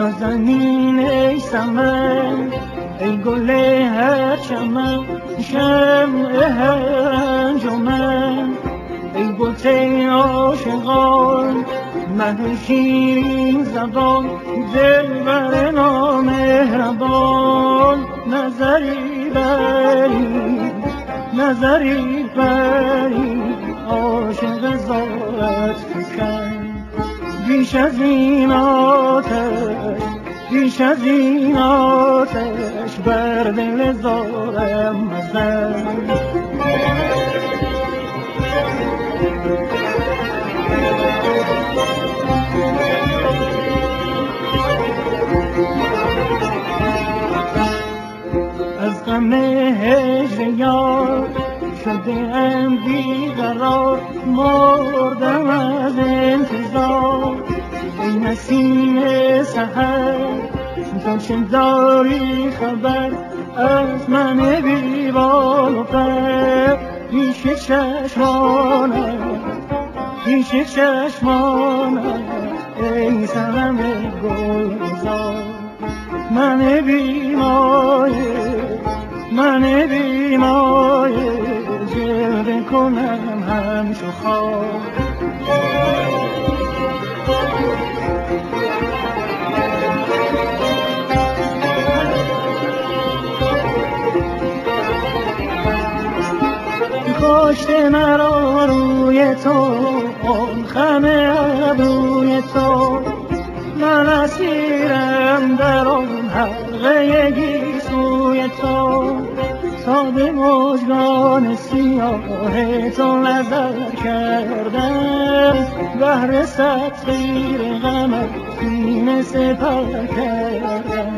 نازنین ای سمن ای گل هر چمن، شمع هر انجمن ای بت عاشقان، مه شیرین زبان، دلبر نامهربان. نظری بری نظری بری عاشق زارت فکن، بیش از این آتش بیش از این آتش بر دل زارم مزن. از غم هجر یار شده ام بیقرار، مردم از انتظار. ای نسیم سحر تو چه داری خبر از من بی بال و پر؟ پیش چشمانت پیش چشمانت ای صنم گلزار. من بی مایه من بی مایه جلوه کنم همچو خار. کاشته مرا روی تو، خم ابروی تو، من اسیرم در آن حلقه گیسوی تو. تا به مژگان سیاه تو نظر کردم، بهر تطهیر غمت سینه سپر کردم.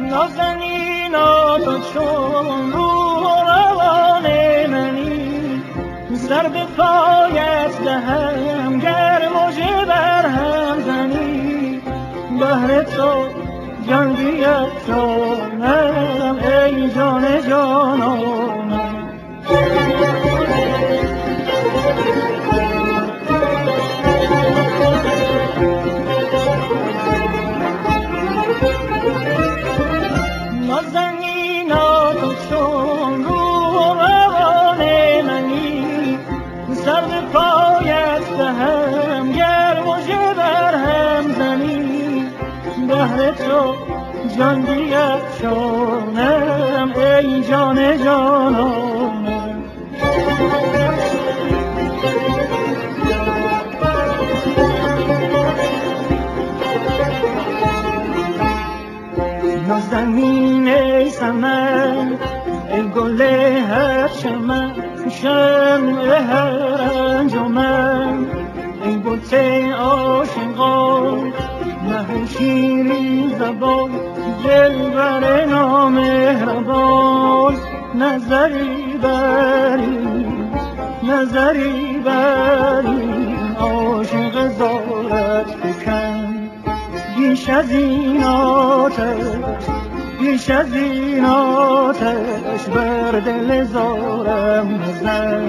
نازنینا تو چون روح و روان منی، سر به پایت دهم گر مژه بر هم زنی. بهر تو جان بیفشانم ای جان جانانم. نازنینا تو چون روح و روان منی، سر به پایت دهم گر مژه بر هم زنی. بهر تو جان بیفشانم ای جان جانانم. نازنین ای سمن ای گل هر چمن، شمع هر انجمن ای بت عاشقان، مه شیرین زبان، دلبر نامهربان. نظری بری نظری بری عاشق زارت فکن، بیش از این آتش بیش از این آتش بر دل زارم مزن.